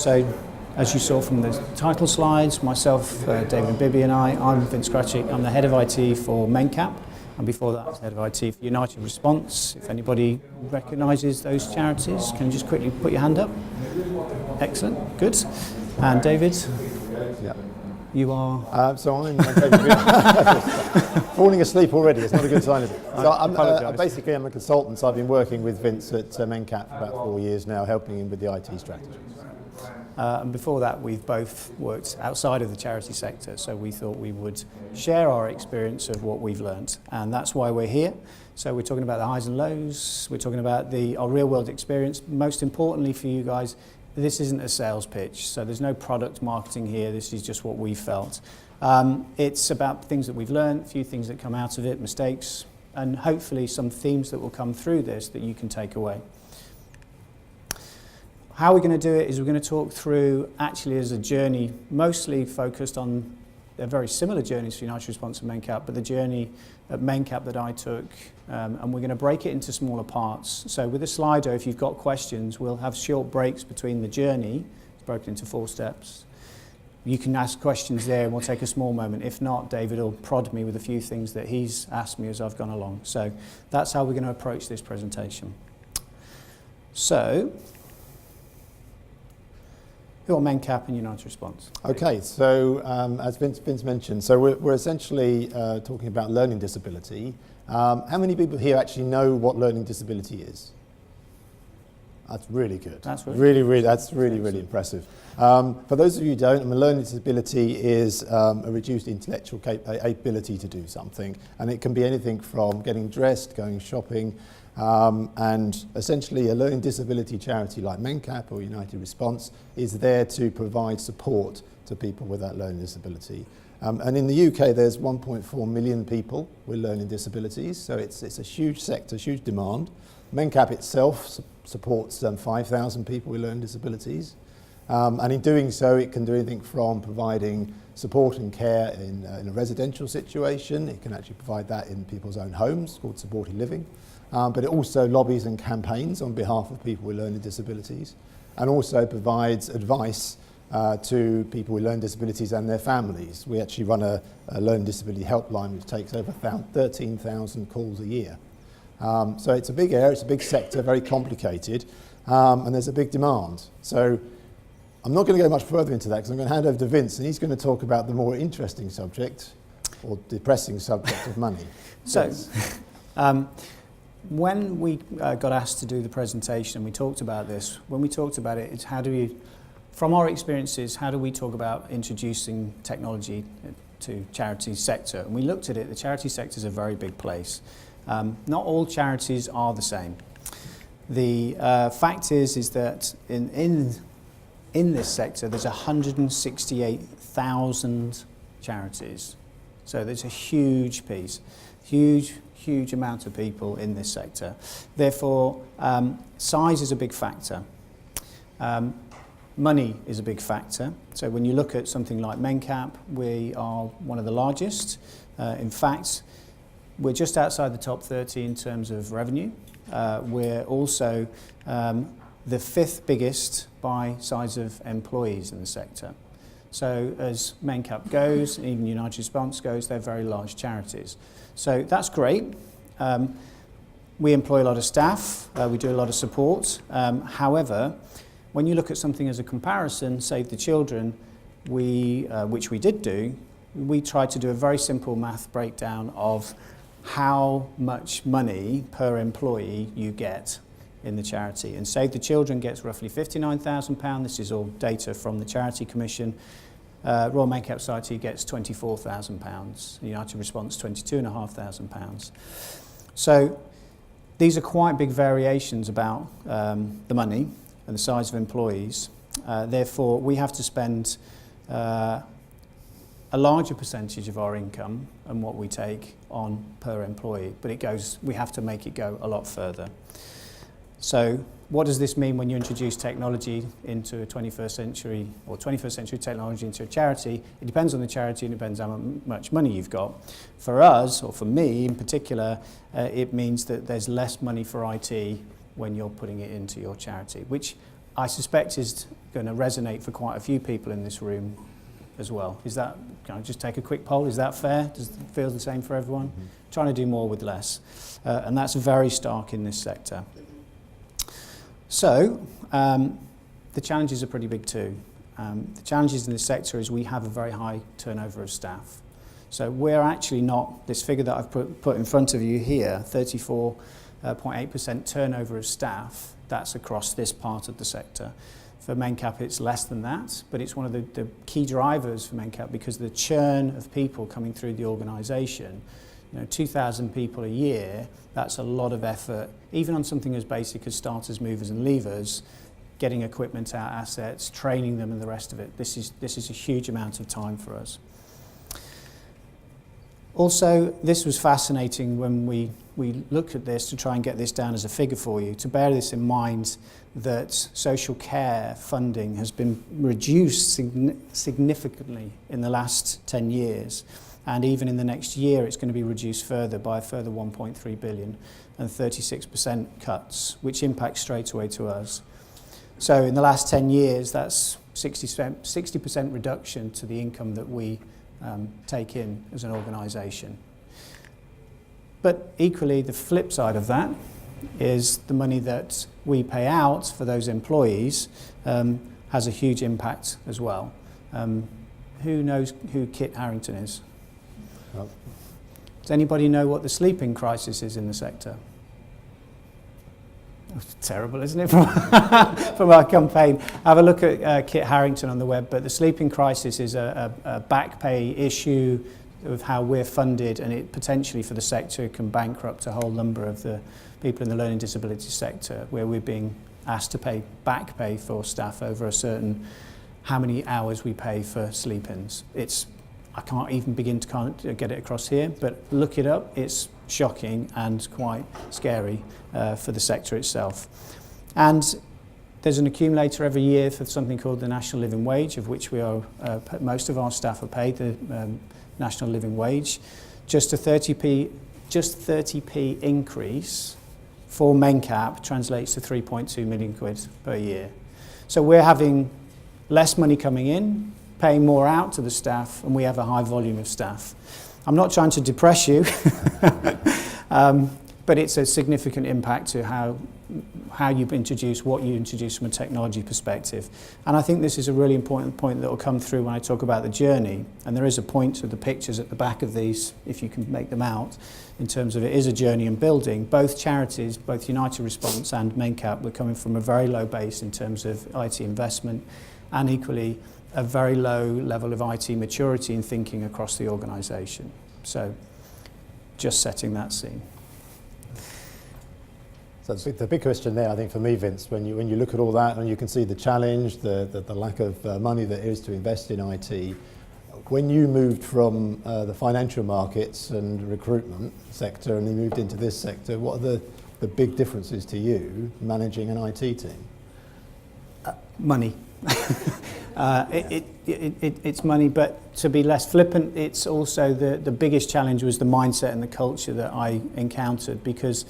So, as you saw from the title slides, myself, David Bibby and I'm Vince Cratchit. I'm the head of IT for Mencap, and before that I was head of IT for United Response. If anybody recognises those charities, can you just quickly put your hand up? Excellent, good. And David? Yeah. You are? So I'm David falling asleep already. It's not a good sign, is it? So I'm basically I'm a consultant. So I've been working with Vince at Mencap for about 4 years now, helping him with the IT strategy. And before that, we've both worked outside of the charity sector, so we thought we would share our experience of what we've learnt, and that's why we're here. So we're talking about the highs and lows, we're talking about our real-world experience. Most importantly for you guys, this isn't a sales pitch, so there's no product marketing here, this is just what we felt. It's about things that we've learned, a few things that come out of it, mistakes, and hopefully some themes that will come through this that you can take away. How we're going to do it is we're going to talk through actually as a journey, mostly focused on they're very similar journeys for United Response and Mencap, but the journey at Mencap that I took, and we're going to break it into smaller parts. So with a Slido, if you've got questions, we'll have short breaks between the journey. It's broken into 4 steps. You can ask questions there and we'll take a small moment. If not, David will prod me with a few things that he's asked me as I've gone along. So that's how we're going to approach this presentation. So, who are Mencap and United Response? Okay, so as Vince mentioned, so we're essentially talking about learning disability. How many people here actually know what learning disability is? That's really good. That's really impressive. For those of you who don't, learning disability is a reduced intellectual ability to do something, and it can be anything from getting dressed, going shopping, and essentially a learning disability charity like Mencap or United Response is there to provide support to people with that learning disability. And in the UK there's 1.4 million people with learning disabilities, so it's a huge sector, huge demand. Mencap itself supports 5,000 people with learning disabilities, and in doing so it can do anything from providing support and care in a residential situation. It can actually provide that in people's own homes, called supported living. But it also lobbies and campaigns on behalf of people with learning disabilities, and also provides advice to people with learning disabilities and their families. We actually run a learning disability helpline which takes over 13,000 calls a year. So it's a big area, it's a big sector, very complicated, and there's a big demand. So I'm not going to go much further into that because I'm going to hand over to Vince, and he's going to talk about the more interesting subject, or depressing subject of money. So, when we got asked to do the presentation, we talked about this. When we talked about it, it's how do we, from our experiences, how do we talk about introducing technology to charity sector? And we looked at it, the charity sector is a very big place. Not all charities are the same. The fact is that in this sector, there's 168,000 charities. So there's a huge piece, huge amount of people in this sector. Therefore, size is a big factor. Money is a big factor. So when you look at something like Mencap, we are one of the largest. In fact, we're just outside the top 30 in terms of revenue. We're also the 5th biggest by size of employees in the sector. So as Mencap goes, even United Response goes, they're very large charities. So that's great. We employ a lot of staff, we do a lot of support. However, when you look at something as a comparison, Save the Children, which we did do, we tried to do a very simple math breakdown of how much money per employee you get in the charity. And Save the Children gets roughly £59,000. This is all data from the Charity Commission. Royal Mencap Society gets £24,000. United Response £22,500. So these are quite big variations about the money and the size of employees. Therefore, we have to spend a larger percentage of our income and what we take on per employee, but we have to make it go a lot further. So what does this mean when you introduce technology into a 21st century or 21st century technology into a charity? It depends on the charity and it depends how much money you've got. For us, or for me in particular, it means that there's less money for IT when you're putting it into your charity, which I suspect is going to resonate for quite a few people in this room as well. Is that, can I just take a quick poll? Is that fair? Does it feel the same for everyone? Mm-hmm. Trying to do more with less. And that's very stark in this sector. So, the challenges are pretty big too. The challenges in this sector is we have a very high turnover of staff. So we're actually not, this figure that I've put in front of you here, 34.8% turnover of staff, that's across this part of the sector. For Mencap it's less than that, but it's one of the key drivers for Mencap because the churn of people coming through the organisation, 2,000 people a year, that's a lot of effort, even on something as basic as starters, movers and levers, getting equipment out, assets, training them and the rest of it. This is a huge amount of time for us. Also, this was fascinating when we looked at this to try and get this down as a figure for you, to bear this in mind that social care funding has been reduced significantly in the last 10 years. And even in the next year, it's going to be reduced further by a further 1.3 billion and 36% cuts, which impact straight away to us. So in the last 10 years, that's 60% reduction to the income that we take in as an organisation. But equally, the flip side of that is the money that we pay out for those employees has a huge impact as well. Who knows who Kit Harington is? Well. Does anybody know what the sleeping crisis is in the sector? It's terrible, isn't it, from our campaign? Have a look at Kit Harington on the web, but the sleeping crisis is a back pay issue of how we're funded, and it potentially for the sector can bankrupt a whole number of the people in the learning disability sector, where we're being asked to pay back pay for staff over a certain how many hours we pay for sleep-ins. I can't even begin to get it across here, but look it up. It's shocking and quite scary for the sector itself. And there's an accumulator every year for something called the National Living Wage, of which we are most of our staff are paid the National Living Wage. Just a 30p increase for Mencap translates to 3.2 million quid per year. So we're having less money coming in, paying more out to the staff, and we have a high volume of staff. I'm not trying to depress you, but it's a significant impact to how you introduce what you introduce from a technology perspective. And I think this is a really important point that will come through when I talk about the journey. And there is a point to the pictures at the back of these, if you can make them out, in terms of it is a journey in building. Both charities, both United Response and Mencap, were coming from a very low base in terms of IT investment, and equally a very low level of IT maturity in thinking across the organisation. So just setting that scene. So the big question there, I think, for me, Vince, when you look at all that and you can see the challenge, the lack of money that is to invest in IT, when you moved from the financial markets and recruitment sector and you moved into this sector, what are the big differences to you managing an IT team? Money. It's money, but to be less flippant, it's also the biggest challenge was the mindset and the culture that I encountered, because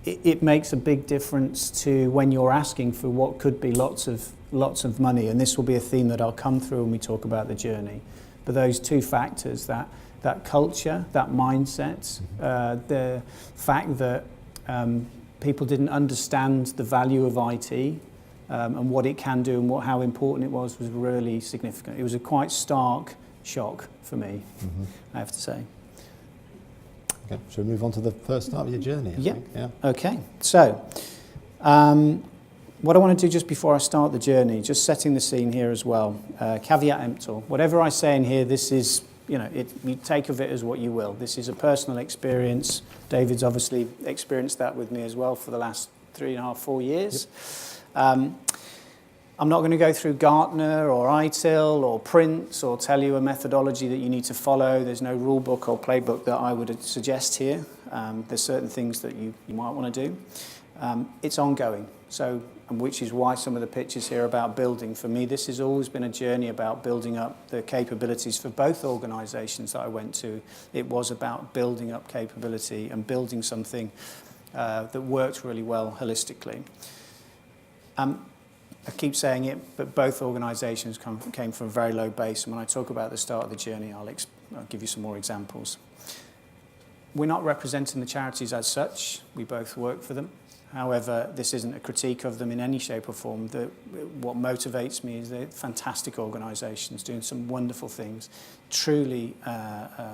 it makes a big difference to when you're asking for what could be lots of money, and this will be a theme that I'll come through when we talk about the journey. But those two factors, that culture, that mindset, the fact that people didn't understand the value of IT and what it can do and how important it was really significant. It was a quite stark shock for me, I have to say. Okay, shall we move on to the first start of your journey? I think? Yeah. Okay. So, what I want to do just before I start the journey, just setting the scene here as well. Caveat emptor. Whatever I say in here, this is, you take of it as what you will. This is a personal experience. David's obviously experienced that with me as well for the last 3.5, 4 years. Yep. I'm not going to go through Gartner or ITIL or Prince or tell you a methodology that you need to follow. There's no rule book or playbook that I would suggest here. There's certain things that you might want to do. It's ongoing, which is why some of the pictures here are about building. For me, this has always been a journey about building up the capabilities for both organisations that I went to. It was about building up capability and building something that worked really well holistically. I keep saying it, but both organisations came from a very low base. And when I talk about the start of the journey, I'll give you some more examples. We're not representing the charities as such. We both work for them. However, this isn't a critique of them in any shape or form. What motivates me is they're fantastic organisations doing some wonderful things, truly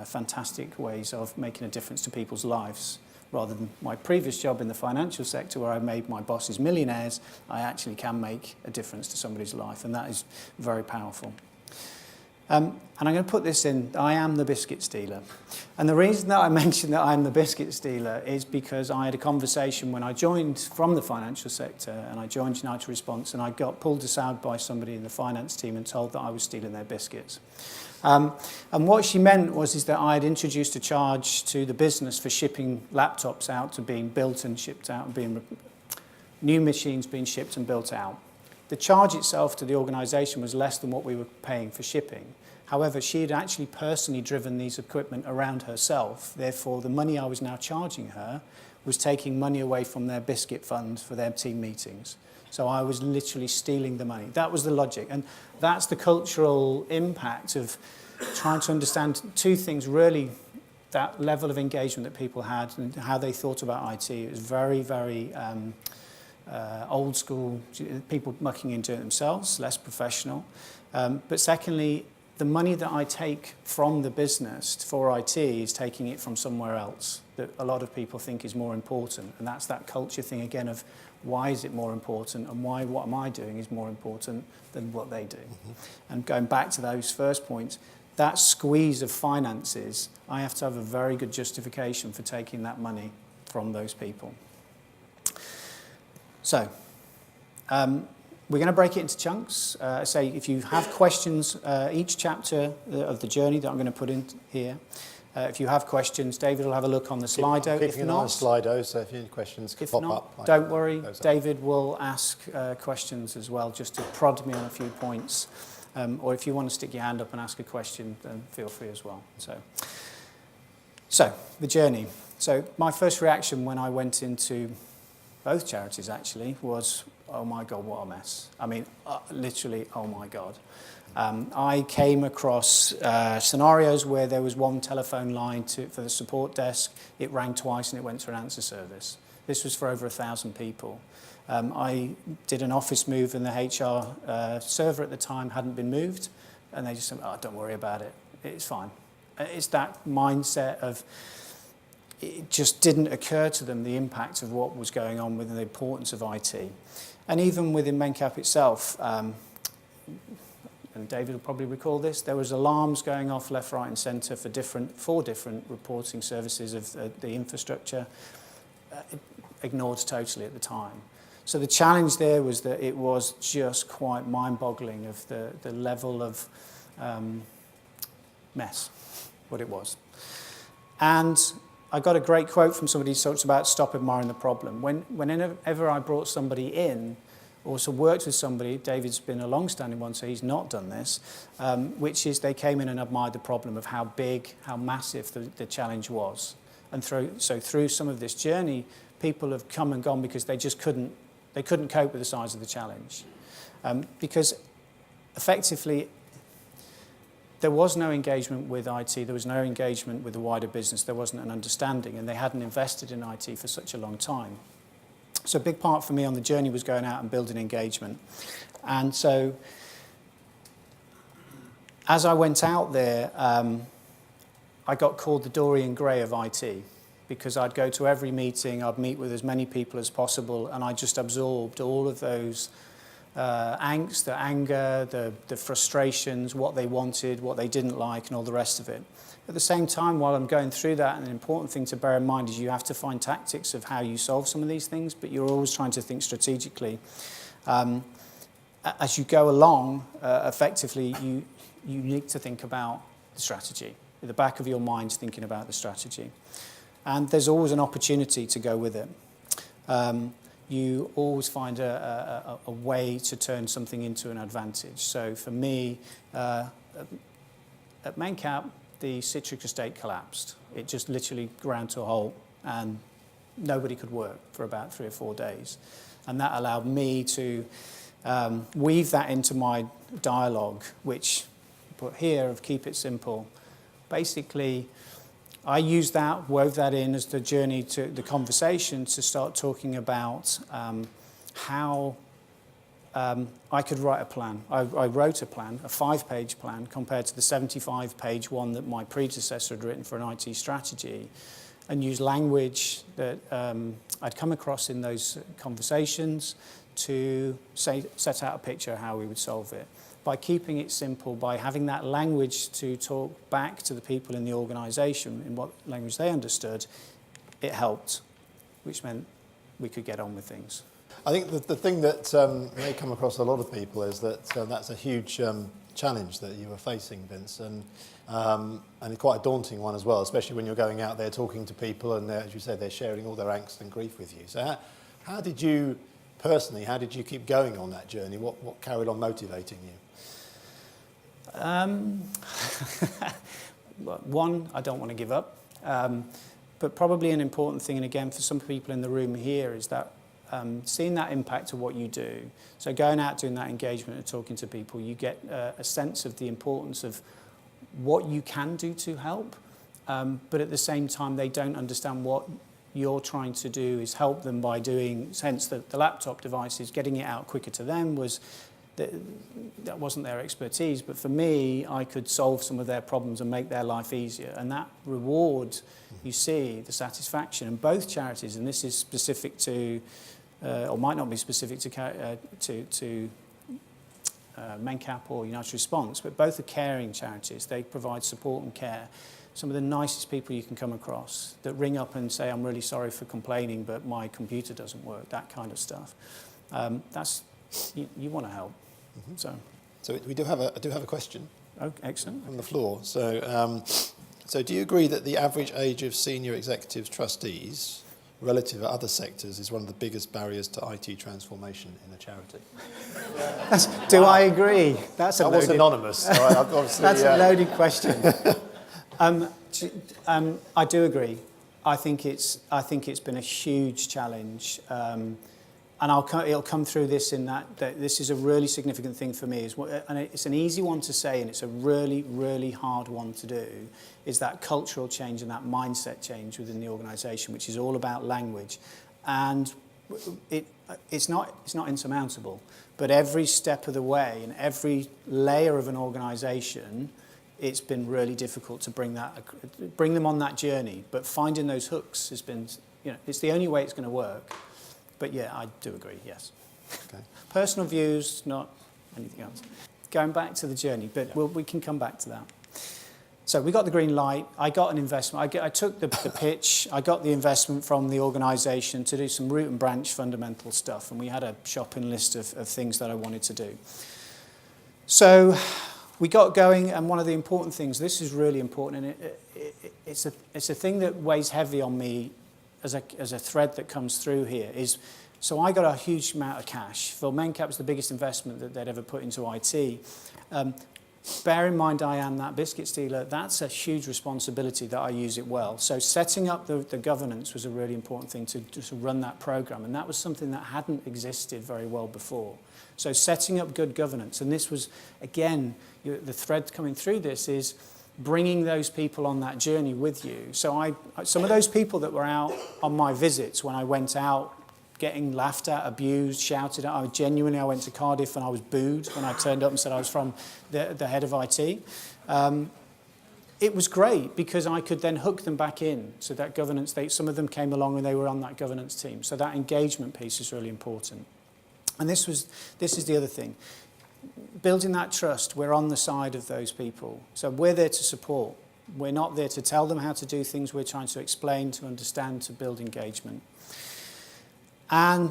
fantastic ways of making a difference to people's lives. Rather than my previous job in the financial sector where I made my bosses millionaires, I actually can make a difference to somebody's life, and that is very powerful. And I'm going to put this in, I am the biscuit stealer. And the reason that I mention that I'm the biscuit stealer is because I had a conversation when I joined from the financial sector and I joined United Response, and I got pulled aside by somebody in the finance team and told that I was stealing their biscuits. And what she meant is that I had introduced a charge to the business for shipping laptops out to being built and shipped out, and new machines being shipped and built out. The charge itself to the organisation was less than what we were paying for shipping. However, she had actually personally driven these equipment around herself. Therefore, the money I was now charging her was taking money away from their biscuit fund for their team meetings. So I was literally stealing the money. That was the logic. And that's the cultural impact of trying to understand two things, really, that level of engagement that people had and how they thought about IT. It was very, very old school, people mucking into it themselves, less professional. But secondly, the money that I take from the business for IT is taking it from somewhere else that a lot of people think is more important. And that's that culture thing again of why is it more important and why what am I doing is more important than what they do. Mm-hmm. And going back to those first points, that squeeze of finances, I have to have a very good justification for taking that money from those people. So, we're going to break it into chunks. Say if you have questions, each chapter of the journey that I'm going to put in here, if you have questions, David will have a look on the Slido. Keeping an eye on Slido, so if any questions can pop up. Don't worry, David will ask questions as well, just to prod me on a few points. Or if you want to stick your hand up and ask a question, then feel free as well. So the journey. So my first reaction when I went into both charities actually was, oh my God, what a mess. I mean, literally, oh my God. I came across scenarios where there was one telephone line for the support desk. It rang twice and it went to an answer service. This was for over 1,000 people. I did an office move and the HR server at the time hadn't been moved. And they just said, oh, don't worry about it. It's fine. It's that mindset of, it just didn't occur to them the impact of what was going on with the importance of IT. And even within Mencap itself, and David will probably recall this, there was alarms going off left, right and centre for four different reporting services of the infrastructure, ignored totally at the time. So the challenge there was that it was just quite mind-boggling of the level of mess, what it was. And I got a great quote from somebody who talks about stop admiring the problem. Whenever I brought somebody in, or worked with somebody, David's been a long-standing one, so he's not done this, which is they came in and admired the problem of how big, how massive the challenge was. And through some of this journey, people have come and gone because they just couldn't cope with the size of the challenge. Because effectively, there was no engagement with IT, there was no engagement with the wider business, there wasn't an understanding, and they hadn't invested in IT for such a long time. So a big part for me on the journey was going out and building engagement. And so as I went out there, I got called the Dorian Gray of IT, because I'd go to every meeting, I'd meet with as many people as possible, and I just absorbed all of those angst, the anger, the frustrations, what they wanted, what they didn't like, and all the rest of it. At the same time, while I'm going through that, an important thing to bear in mind is you have to find tactics of how you solve some of these things, but you're always trying to think strategically. As you go along, effectively, you need to think about the strategy. At the back of your mind, thinking about the strategy. And there's always an opportunity to go with it. You always find a way to turn something into an advantage. So for me, at Mencap, the citric estate collapsed. It just literally ground to a halt, and nobody could work for about 3 or 4 days. And that allowed me to weave that into my dialogue, which I put here of keep it simple. Basically, I used that, wove that in as the journey to the conversation to start talking about how I could write a plan. I wrote a plan, a 5-page plan, compared to the 75-page one that my predecessor had written for an IT strategy, and use language that I'd come across in those conversations to set out a picture of how we would solve it. By keeping it simple, by having that language to talk back to the people in the organisation in what language they understood, it helped, which meant we could get on with things. I think the thing that may come across a lot of people is that that's a huge challenge that you were facing, Vince, and quite a daunting one as well, especially when you're going out there talking to people and, as you said, they're sharing all their angst and grief with you. So how did you, personally, how did you keep going on that journey? What carried on motivating you? One, I don't want to give up, but probably an important thing, and again for some people in the room here, is that seeing that impact of what you do. So going out, doing that engagement and talking to people, you get a sense of the importance of what you can do to help, but at the same time they don't understand what you're trying to do is help them by doing, hence the laptop devices, getting it out quicker to them was, that wasn't their expertise, but for me, I could solve some of their problems and make their life easier. And that reward, you see, the satisfaction in both charities, and this is specific to, or might not be specific to Mencap or United Response, but both are caring charities. They provide support and care. Some of the nicest people you can come across that ring up and say, I'm really sorry for complaining, but my computer doesn't work, that kind of stuff. That's, you want to help. Mm-hmm. So we do have a question. Oh, excellent. From the floor. So do you agree that the average age of senior executives trustees relative to other sectors is one of the biggest barriers to IT transformation in a charity? I agree? That was anonymous. So that's a loaded question. I do agree. I think it's been a huge challenge. And it'll come through this in that this is a really significant thing for me. And it's an easy one to say, and it's a really, really hard one to do, is that cultural change and that mindset change within the organisation, which is all about language. And it's not insurmountable, but every step of the way and every layer of an organisation, it's been really difficult to bring them on that journey. But finding those hooks has been, it's the only way it's going to work. But yeah, I do agree, yes. Okay. Personal views, not anything else. Going back to the journey, but we can come back to that. So we got the green light. I got an investment. I took the pitch. I got the investment from the organisation to do some root and branch fundamental stuff. And we had a shopping list of things that I wanted to do. So we got going, and one of the important things, this is really important, and it's a thing that weighs heavy on me as a thread that comes through here is, so I got a huge amount of cash. For Mencap, was the biggest investment that they'd ever put into IT. Bear in mind, I am that biscuit stealer. That's a huge responsibility that I use it well. So setting up the governance was a really important thing to run that program, and that was something that hadn't existed very well before. So setting up good governance, and this was, again, the thread coming through this is bringing those people on that journey with you. So some of those people that were out on my visits when I went out getting laughed at, abused, shouted at, I went to Cardiff and I was booed when I turned up and said I was from the head of IT. It was great because I could then hook them back in. So that governance, some of them came along and they were on that governance team. So that engagement piece is really important. And this is the other thing. Building that trust, we're on the side of those people. So we're there to support. We're not there to tell them how to do things. We're trying to explain, to understand, to build engagement. And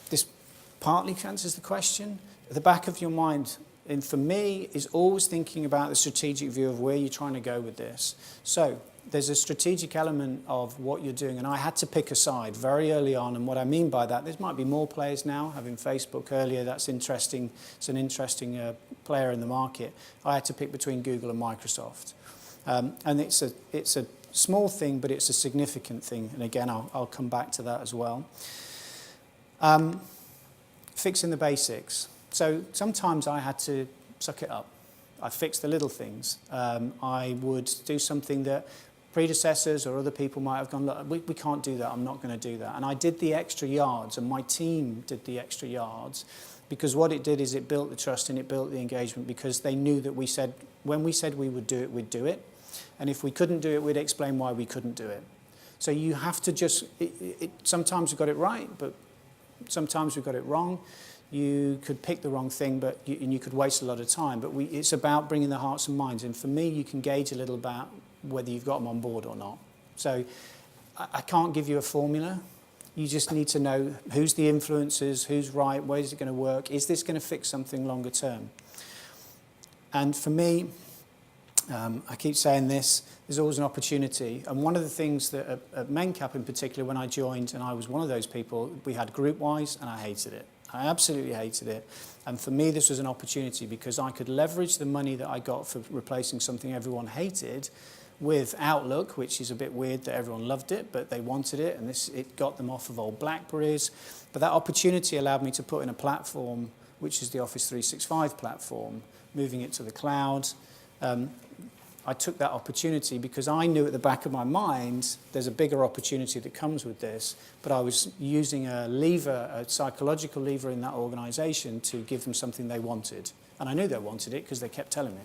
this partly answers the question. At the back of your mind, and for me, is always thinking about the strategic view of where you're trying to go with this. So there's a strategic element of what you're doing, and I had to pick a side very early on, and what I mean by that, there might be more players now, having Facebook earlier, that's interesting, it's an interesting player in the market. I had to pick between Google and Microsoft. And it's a Small thing, but it's a significant thing. And again, I'll come back to that as well. Fixing the basics. So sometimes I had to suck it up. I fixed the little things. I would do something that predecessors or other people might have gone, look, we can't do that, I'm not going to do that. And I did the extra yards, and my team did the extra yards, because what it did is it built the trust and it built the engagement, because they knew that when we said we would do it, we'd do it. And if we couldn't do it, we'd explain why we couldn't do it. So you have to just, sometimes we got it right, but sometimes we got it wrong. You could pick the wrong thing, and you could waste a lot of time. But it's about bringing the hearts and minds. And for me, you can gauge a little about whether you've got them on board or not. So I can't give you a formula. You just need to know who's the influencers, who's right, where is it going to work, is this going to fix something longer term? And for me, I keep saying this, there's always an opportunity. And one of the things that at Mencap in particular, when I joined, and I was one of those people, we had group-wise, and I hated it. I absolutely hated it. And for me, this was an opportunity, because I could leverage the money that I got for replacing something everyone hated with Outlook, which is a bit weird that everyone loved it, but they wanted it, and it got them off of old Blackberries. But that opportunity allowed me to put in a platform, which is the Office 365 platform, moving it to the cloud. I took that opportunity because I knew at the back of my mind there's a bigger opportunity that comes with this, but I was using a psychological lever in that organisation to give them something they wanted. And I knew they wanted it because they kept telling me.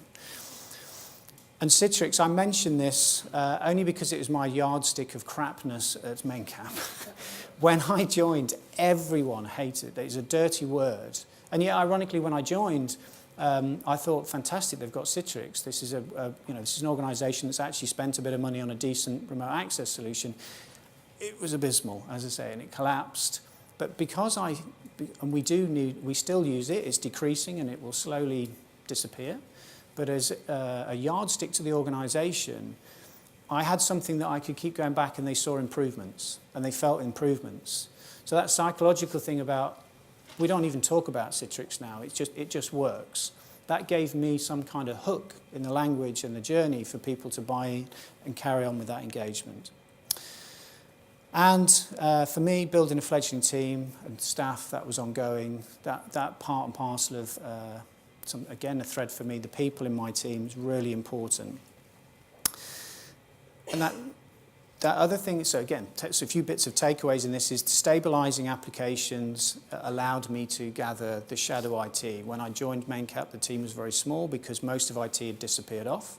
And Citrix, I mentioned this only because it was my yardstick of crapness at Mencap. When I joined, everyone hated it. It's a dirty word. And yet, ironically, when I joined, I thought, fantastic, they've got Citrix. This is this is an organisation that's actually spent a bit of money on a decent remote access solution. It was abysmal, as I say, and it collapsed. But because we still use it, it's decreasing and it will slowly disappear. But as a yardstick to the organisation, I had something that I could keep going back, and they saw improvements, and they felt improvements. So that psychological thing about, we don't even talk about Citrix now, it just works. That gave me some kind of hook in the language and the journey for people to buy and carry on with that engagement. And for me, building a fledgling team and staff, that was ongoing. That part and parcel of, again, a thread for me, the people in my team is really important. And that other thing, so again, so a few bits of takeaways in this is stabilising applications allowed me to gather the shadow IT. When I joined Mencap, the team was very small because most of IT had disappeared off.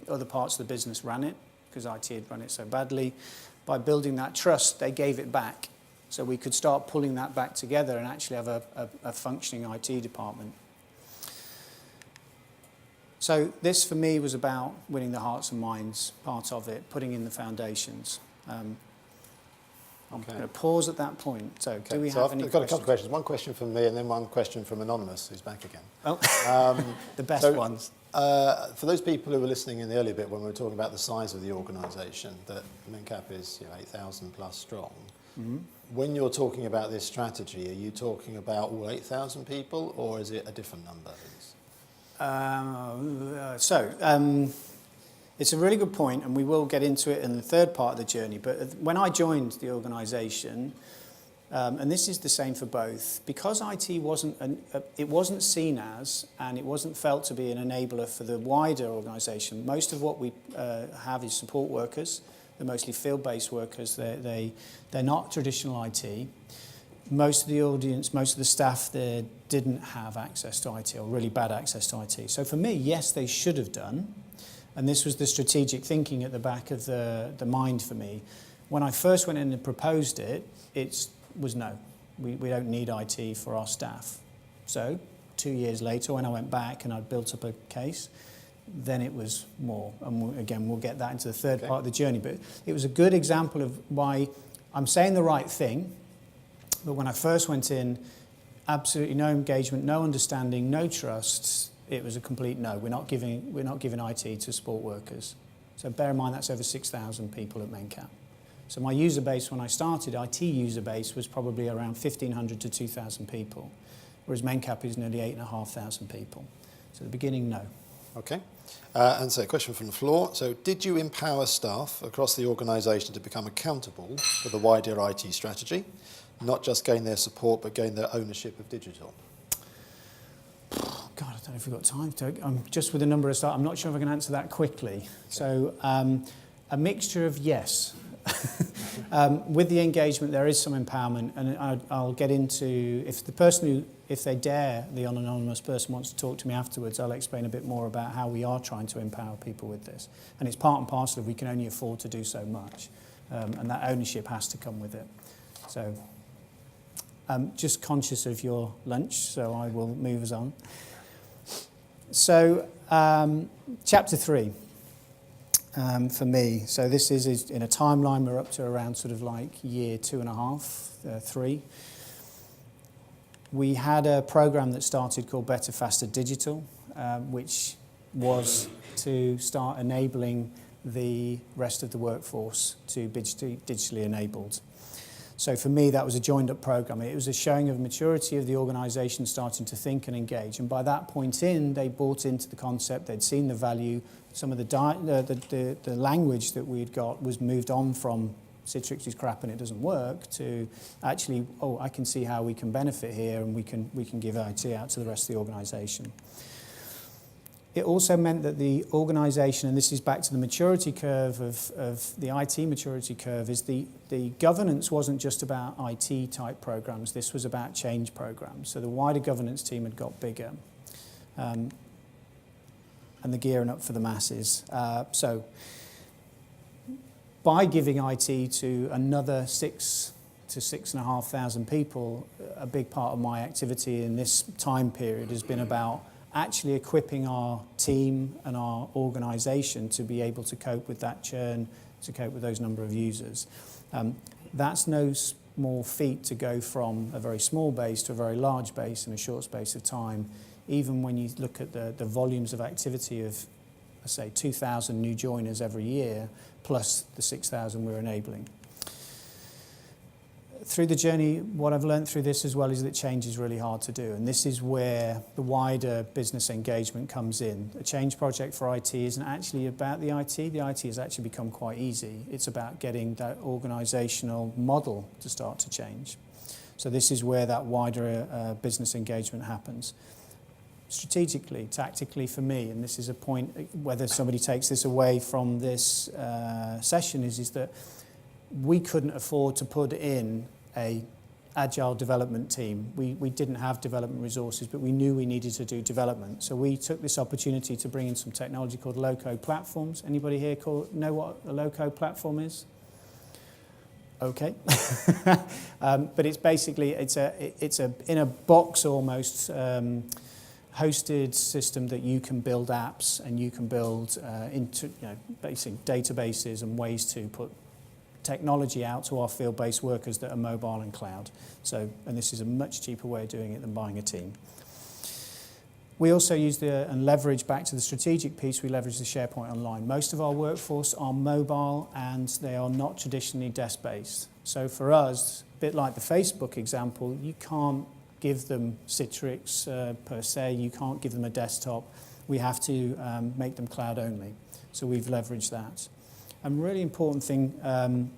Other parts of the business ran it because IT had run it so badly. By building that trust, they gave it back. So we could start pulling that back together and actually have a functioning IT department. So this, for me, was about winning the hearts and minds, part of it, putting in the foundations. I'm going to pause at that point. So do we have any questions? I've got a couple of questions. One question from me and then one question from Anonymous, who's back again. Oh, the best ones. For those people who were listening in the earlier bit when we were talking about the size of the organisation, that Mencap is 8,000 plus strong. Mm-hmm. When you're talking about this strategy, are you talking about all 8,000 people, or is it a different number? It's a really good point, and we will get into it in the third part of the journey. But when I joined the organisation, and this is the same for both, because IT wasn't seen as, and it wasn't felt to be an enabler for the wider organisation. Most of what we have is support workers. They're mostly field-based workers. They're not traditional IT. Most of the audience, most of the staff there didn't have access to IT, or really bad access to IT. So for me, yes, they should have done. And this was the strategic thinking at the back of the mind for me. When I first went in and proposed it, it was no. We don't need IT for our staff. So 2 years later, when I went back and I built up a case, then it was more. And again, we'll get that into the third part of the journey. But it was a good example of why I'm saying the right thing. But when I first went in, absolutely no engagement, no understanding, no trust. It was a complete no. We're not giving IT to support workers. So bear in mind that's over 6,000 people at Mencap. So my user base when I started, IT user base was probably around 1,500 to 2,000 people, whereas Mencap is nearly 8,500 people. So at the beginning, no. Okay. And so a question from the floor. So did you empower staff across the organisation to become accountable for the wider IT strategy, not just gain their support, but gain their ownership of digital? God, I don't know if we've got time to. Just with the number of staff, I'm not sure if I can answer that quickly. So a mixture of yes. With the engagement, there is some empowerment, and I'll get into, if they dare, the anonymous person wants to talk to me afterwards, I'll explain a bit more about how we are trying to empower people with this. And it's part and parcel of we can only afford to do so much, and that ownership has to come with it. So I'm just conscious of your lunch, so I will move us on. So chapter 3. For me, so this is in a timeline, we're up to around sort of like year 2.5, 3. We had a program that started called Better, Faster, Digital, which was to start enabling the rest of the workforce to be digitally enabled. So for me, that was a joined-up program. It was a showing of maturity of the organisation starting to think and engage. And by that point they bought into the concept, they'd seen the value. Some of the language that we'd got was moved on from Citrix is crap and it doesn't work to actually, I can see how we can benefit here, and we can give IT out to the rest of the organisation. It also meant that the organisation, and this is back to the maturity curve of the IT maturity curve, is the governance wasn't just about IT type programs. This was about change programs. So the wider governance team had got bigger, and the gearing up for the masses. So by giving IT to another 6,000 to 6,500 people, a big part of my activity in this time period has been about actually equipping our team and our organisation to be able to cope with that churn, to cope with those number of users. That's no small feat to go from a very small base to a very large base in a short space of time, even when you look at the volumes of activity of, let's say, 2,000 new joiners every year, plus the 6,000 we're enabling. Through the journey, what I've learned through this as well is that change is really hard to do, and this is where the wider business engagement comes in. A change project for IT isn't actually about the IT. The IT has actually become quite easy. It's about getting that organisational model to start to change. So this is where that wider business engagement happens. Strategically, tactically for me, and this is a point, whether somebody takes this away from this session, is that we couldn't afford to put in a agile development team. We didn't have development resources, but we knew we needed to do development. So we took this opportunity to bring in some technology called low-code platforms. Anybody here know what a low-code platform is? Okay. But it's basically, it's a in a box almost hosted system that you can build apps and you can build into basic databases and ways to put technology out to our field-based workers that are mobile and cloud. So, and this is a much cheaper way of doing it than buying a team. We also use and leverage, back to the strategic piece, we leverage the SharePoint Online. Most of our workforce are mobile and they are not traditionally desk-based. So for us, a bit like the Facebook example, you can't give them Citrix per se, you can't give them a desktop. We have to make them cloud only. So we've leveraged that. And a really important thing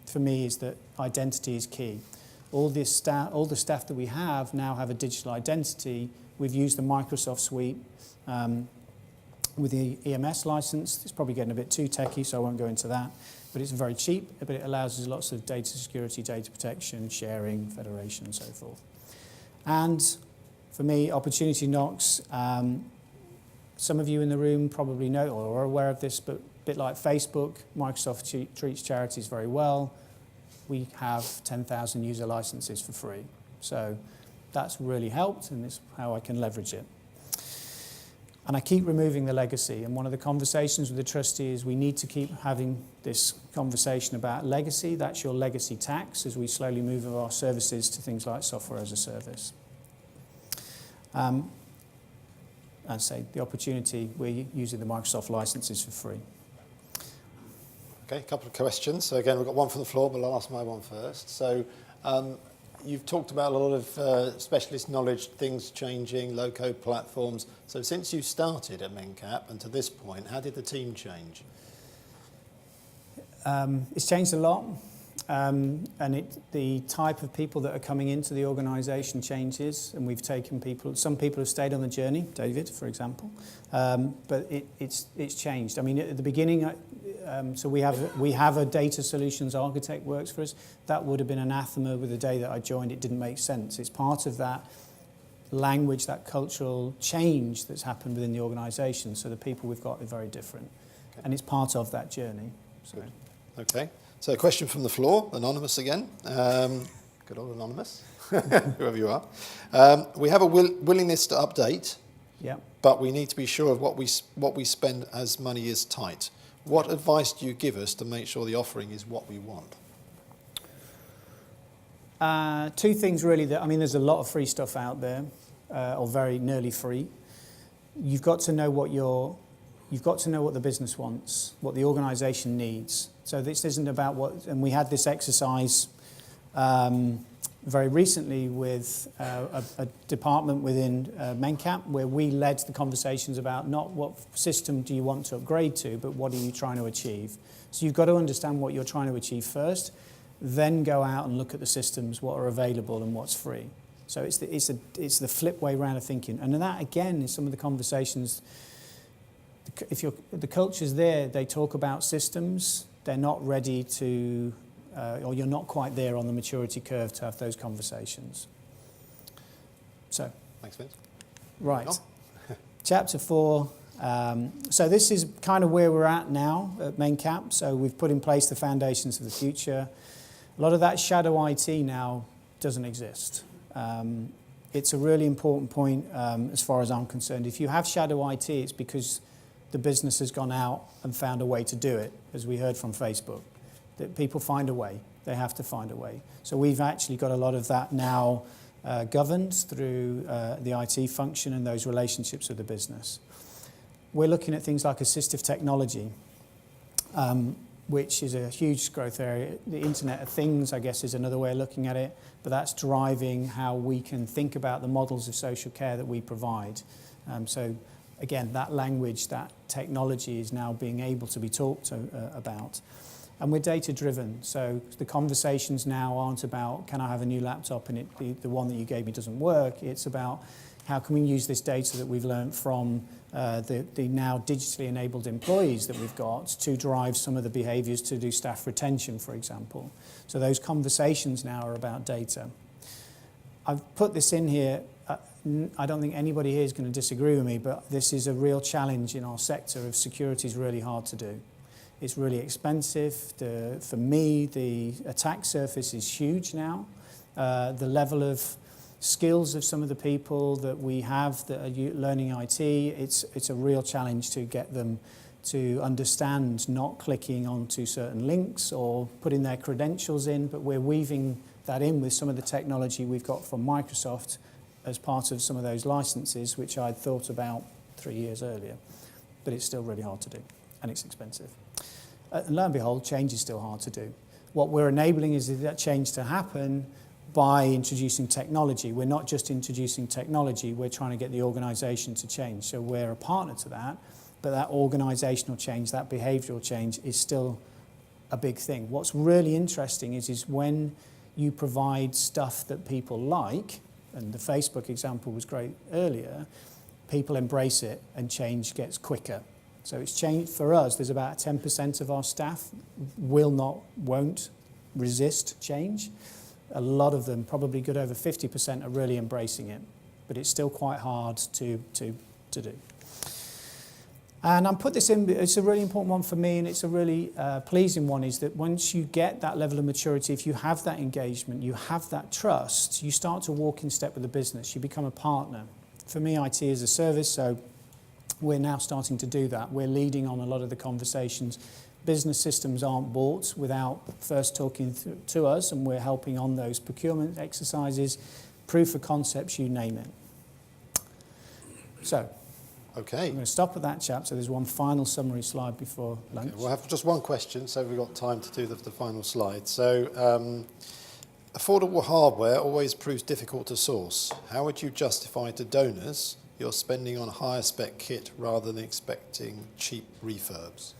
for me is that identity is key. All the staff that we have now have a digital identity. We've used the Microsoft suite with the EMS license. It's probably getting a bit too techy, so I won't go into that. But it's very cheap, but it allows us lots of data security, data protection, sharing, federation, and so forth. And for me, opportunity knocks. Some of you in the room probably know or are aware of this, but a bit like Facebook, Microsoft treats charities very well. We have 10,000 user licenses for free. So that's really helped, and it's how I can leverage it. And I keep removing the legacy. And one of the conversations with the trustee is we need to keep having this conversation about legacy. That's your legacy tax as we slowly move our services to things like software as a service. I'd say the opportunity, we're using the Microsoft licenses for free. Okay, a couple of questions. So again, we've got one from the floor, but I'll ask my one first. So You've talked about a lot of specialist knowledge, things changing, low-code platforms. So since you started at Mencap and to this point, how did the team change? It's changed a lot, and the type of people that are coming into the organisation changes, and we've taken people. Some people have stayed on the journey, David, for example, but it's changed. I mean, at the beginning, so we have a data solutions architect works for us. That would have been anathema with the day that I joined. It didn't make sense. It's part of that language, that cultural change that's happened within the organisation. So the people we've got are very different, and it's part of that journey. So. Good. Okay, so a question from the floor, anonymous again. Good old anonymous, whoever you are. We have a willingness to update, yeah, but we need to be sure of what we spend as money is tight. What advice do you give us to make sure the offering is what we want? Two things really. There's a lot of free stuff out there, or very nearly free. You've got to know what the business wants, what the organisation needs. So this isn't about what, and we had this exercise very recently with a department within Mencap where we led the conversations about not what system do you want to upgrade to, but what are you trying to achieve. So you've got to understand what you're trying to achieve first, then go out and look at the systems, what are available and what's free. So it's the flip way around of thinking. And that, again, is some of the conversations. If the culture's there, they talk about systems, they're not ready to, or you're not quite there on the maturity curve to have those conversations. So. Thanks, Vince. Right. Chapter 4. So this is kind of where we're at now at Mencap. So we've put in place the foundations of the future. A lot of that shadow IT now doesn't exist. It's a really important point as far as I'm concerned. If you have shadow IT, it's because the business has gone out and found a way to do it, as we heard from Facebook. That people find a way. They have to find a way. So we've actually got a lot of that now governed through the IT function and those relationships with the business. We're looking at things like assistive technology, which is a huge growth area. The Internet of Things, I guess, is another way of looking at it, but that's driving how we can think about the models of social care that we provide. So again, that language, that technology is now being able to be talked about. And we're data-driven, so the conversations now aren't about, can I have a new laptop and the one that you gave me doesn't work. It's about, how can we use this data that we've learned from the now digitally enabled employees that we've got to drive some of the behaviours to do staff retention, for example. So those conversations now are about data. I've put this in here. I don't think anybody here is going to disagree with me, but this is a real challenge in our sector of security. Is really hard to do. It's really expensive. For me, the attack surface is huge now. The level of skills of some of the people that we have that are learning IT, it's a real challenge to get them to understand not clicking onto certain links or putting their credentials in, but we're weaving that in with some of the technology we've got from Microsoft as part of some of those licenses, which I'd thought about 3 years earlier. But it's still really hard to do, and it's expensive. And lo and behold, change is still hard to do. What we're enabling is that change to happen by introducing technology. We're not just introducing technology, we're trying to get the organisation to change. So we're a partner to that, but that organisational change, that behavioural change is still a big thing. What's really interesting is when you provide stuff that people like, and the Facebook example was great earlier, people embrace it and change gets quicker. So it's changed for us. There's about 10% of our staff won't resist change. A lot of them, probably good over 50%, are really embracing it, but it's still quite hard to do. And I put this in, it's a really important one for me, and it's a really pleasing one, is that once you get that level of maturity, if you have that engagement, you have that trust, you start to walk in step with the business, you become a partner. For me, IT is a service, so we're now starting to do that. We're leading on a lot of the conversations. Business systems aren't bought without first talking to us, and we're helping on those procurement exercises, proof of concepts, you name it. So, okay. I'm going to stop at that chapter. There's one final summary slide before lunch. Okay, we'll have just one question, so we've got time to do the final slide. So, Affordable hardware always proves difficult to source. How would you justify to donors you're spending on higher spec kit rather than expecting cheap refurbs?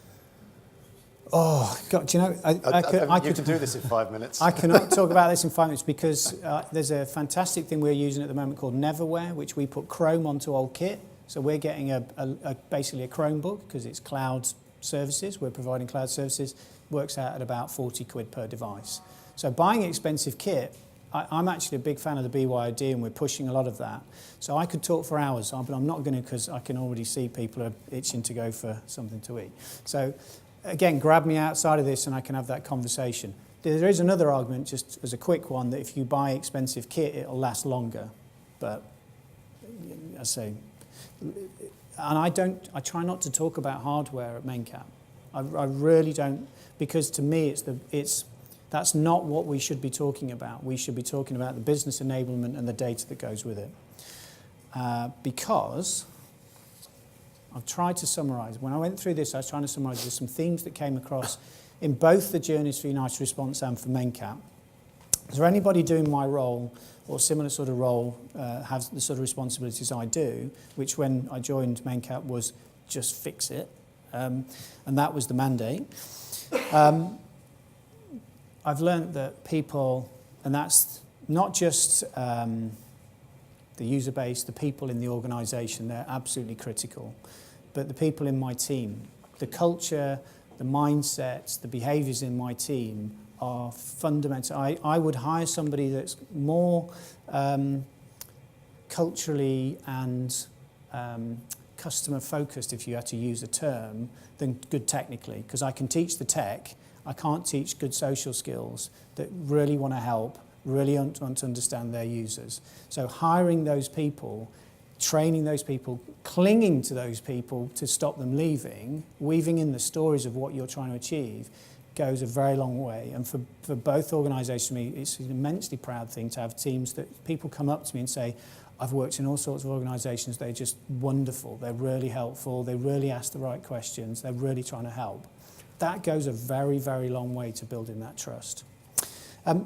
Oh, God, do you know, I could do this in 5 minutes. I cannot talk about this in 5 minutes because there's a fantastic thing we're using at the moment called Neverware, which we put Chrome onto old kit. So we're getting basically a Chromebook because it's cloud services. We're providing cloud services. Works out at about 40 quid per device. So buying expensive kit, I'm actually a big fan of the BYD and we're pushing a lot of that. So I could talk for hours, but I'm not going to because I can already see people are itching to go for something to eat. So again, grab me outside of this and I can have that conversation. There is another argument, just as a quick one, that if you buy expensive kit, it'll last longer. But I say, and I try not to talk about hardware at Mencap. I really don't, because to me that's not what we should be talking about. We should be talking about the business enablement and the data that goes with it. Because I've tried to summarise. When I went through this, I was trying to summarise. There's some themes that came across in both the journeys for United Response and for Mencap. Is there anybody doing my role or similar sort of role, has the sort of responsibilities I do, which when I joined Mencap was just fix it, and that was the mandate. I've learned that people, and that's not just the user base, the people in the organisation, they're absolutely critical. But the people in my team, the culture, the mindsets, the behaviours in my team are fundamental. I would hire somebody that's more culturally and customer focused, if you had to use a term, than good technically, because I can teach the tech. I can't teach good social skills that really want to help, really want to understand their users. So hiring those people, training those people, clinging to those people to stop them leaving, weaving in the stories of what you're trying to achieve, goes a very long way. And for both organisations, it's an immensely proud thing to have teams that people come up to me and say, I've worked in all sorts of organisations, they're just wonderful, they're really helpful, they really ask the right questions, they're really trying to help. That goes a very, very long way to building that trust.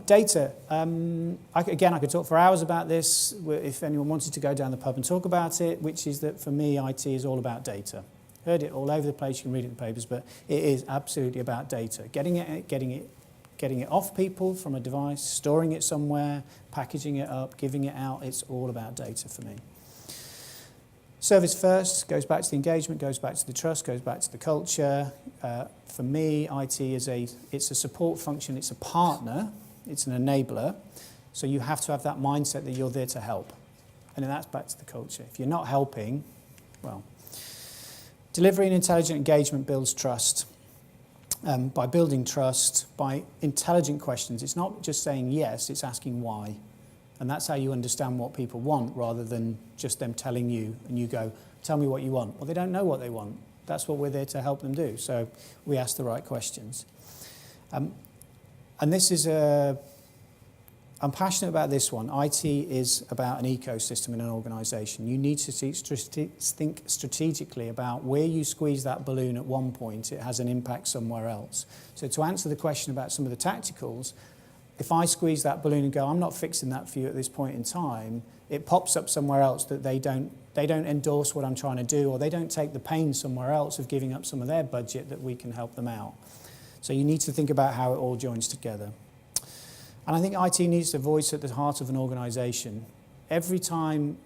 Data. I could talk for hours about this if anyone wanted to go down the pub and talk about it, which is that for me, IT is all about data. Heard it all over the place, you can read it in the papers, but it is absolutely about data. Getting it off people from a device, storing it somewhere, packaging it up, giving it out, it's all about data for me. Service first goes back to the engagement, goes back to the trust, goes back to the culture. For me, IT is it's a support function, it's a partner, it's an enabler. So you have to have that mindset that you're there to help. And then that's back to the culture. If you're not helping, well, delivering intelligent engagement builds trust. By building trust, by intelligent questions, it's not just saying yes, it's asking why. And that's how you understand what people want rather than just them telling you and you go, tell me what you want. Well, they don't know what they want. That's what we're there to help them do. So we ask the right questions. And this is I'm passionate about this one. IT is about an ecosystem in an organisation. You need to think strategically about where you squeeze that balloon at one point, it has an impact somewhere else. So to answer the question about some of the tacticals, if I squeeze that balloon and go, I'm not fixing that for you at this point in time, it pops up somewhere else that they don't endorse what I'm trying to do, or they don't take the pain somewhere else of giving up some of their budget that we can help them out. So you need to think about how it all joins together. And I think IT needs a voice at the heart of an organisation. Every time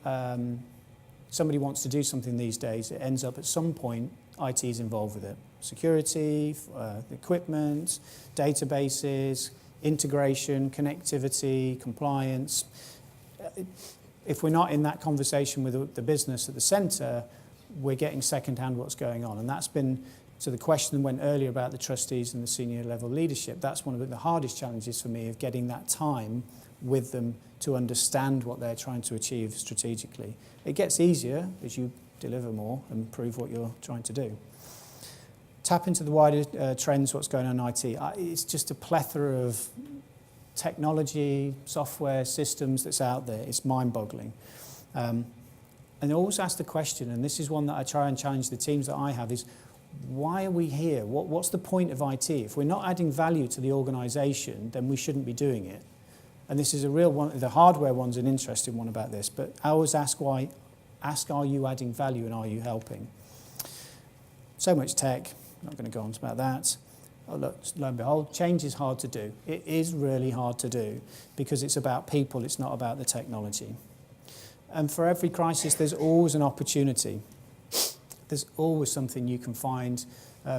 somebody wants to do something these days, it ends up at some point, IT is involved with it. Security, equipment, databases, integration, connectivity, compliance. If we're not in that conversation with the business at the centre, we're getting second-hand what's going on. And that's been, to the question that went earlier about the trustees and the senior level leadership, that's one of the hardest challenges for me, of getting that time with them to understand what they're trying to achieve strategically. It gets easier as you deliver more and prove what you're trying to do. Tap into the wider trends, what's going on in IT. It's just a plethora of technology, software, systems that's out there. It's mind-boggling. And I always ask the question, and this is one that I try and challenge the teams that I have, is why are we here? What's the point of IT? If we're not adding value to the organisation, then we shouldn't be doing it. And this is a real one. The hardware one's an interesting one about this, but I always ask, are you adding value and are you helping? So much tech, not going to go on about that. Oh, look, lo and behold, change is hard to do. It is really hard to do because it's about people, it's not about the technology. And for every crisis, there's always an opportunity. There's always something you can find,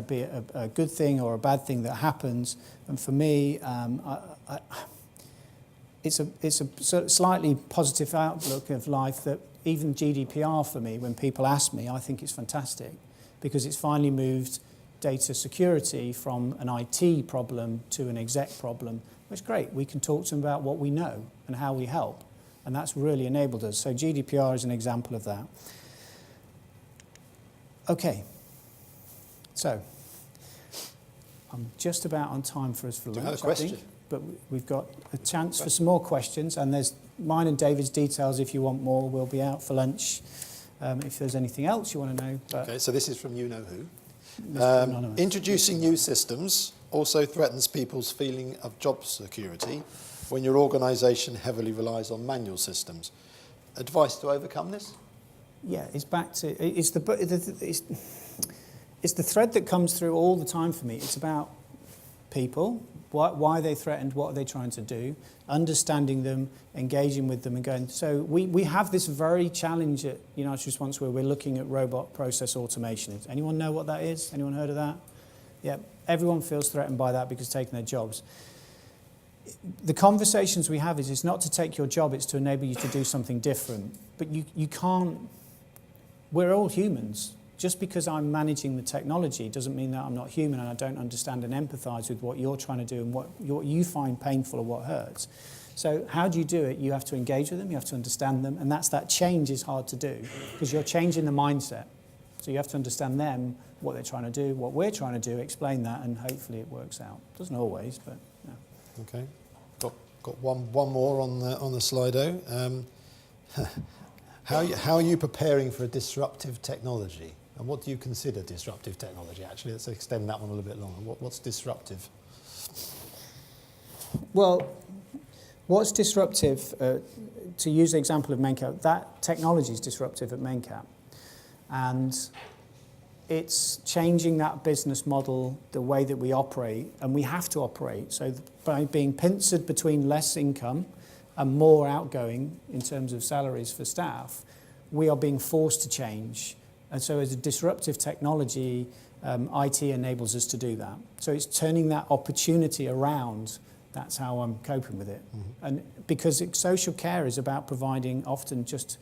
be it a good thing or a bad thing that happens. And for me, it's a sort of slightly positive outlook of life that even GDPR for me, when people ask me, I think it's fantastic because it's finally moved data security from an IT problem to an exec problem. It's great. We can talk to them about what we know and how we help. And that's really enabled us. So GDPR is an example of that. Okay. So I'm just about on time for us for lunch, I have a question? I think. But we've got a chance for some more questions. And there's mine and David's details if you want more. We'll be out for lunch if there's anything else you want to know. But Okay, so this is from You Know Who. Mr. Anonymous. Introducing new systems also threatens people's feeling of job security when your organisation heavily relies on manual systems. Advice to overcome this? Yeah, it's back to it's the thread that comes through all the time for me. It's about people, why they're threatened, what are they trying to do, understanding them, engaging with them, and going. So we have this very challenge at United Response where we're looking at robot process automation. Does anyone know what that is? Anyone heard of that? Yeah, everyone feels threatened by that because it's taking their jobs. The conversations we have is it's not to take your job, it's to enable you to do something different. But you can't, we're all humans. Just because I'm managing the technology doesn't mean that I'm not human and I don't understand and empathise with what you're trying to do and what you find painful or what hurts. So how do you do it? You have to engage with them, you have to understand them, and that change is hard to do because you're changing the mindset. So you have to understand them, what they're trying to do, what we're trying to do, explain that, and hopefully it works out. Doesn't always, but yeah. Okay, got one more on the Slido. How are you preparing for a disruptive technology? And what do you consider disruptive technology? Actually, let's extend that one a little bit longer. What's disruptive? Well, what's disruptive, to use the example of Mencap, that technology is disruptive at Mencap. And it's changing that business model, the way that we operate, and we have to operate. So by being pincered between less income and more outgoing in terms of salaries for staff, we are being forced to change. And so as a disruptive technology, IT enables us to do that. So it's turning that opportunity around. That's how I'm coping with it. Mm-hmm. And because social care is about providing often just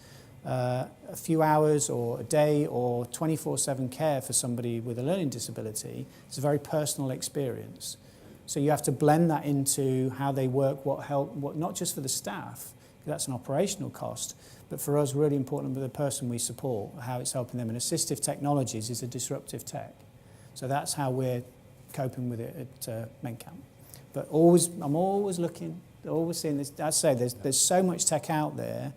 a few hours or a day or 24/7 care for somebody with a learning disability, it's a very personal experience. So you have to blend that into how they work, what help, what not just for the staff, because that's an operational cost, but for us, really important with the person we support, how it's helping them. And assistive technologies is a disruptive tech. So that's how we're coping with it at Mencap. But I'm always looking, always seeing this. As I say, there's so much tech out there.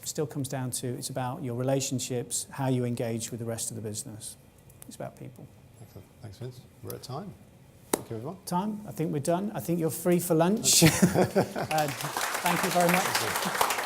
Still comes down to it's about your relationships, how you engage with the rest of the business. It's about people. Excellent. Thanks, Vince. We're at time. Thank you, everyone. Time. I think we're done. I think you're free for lunch. Thank you very much.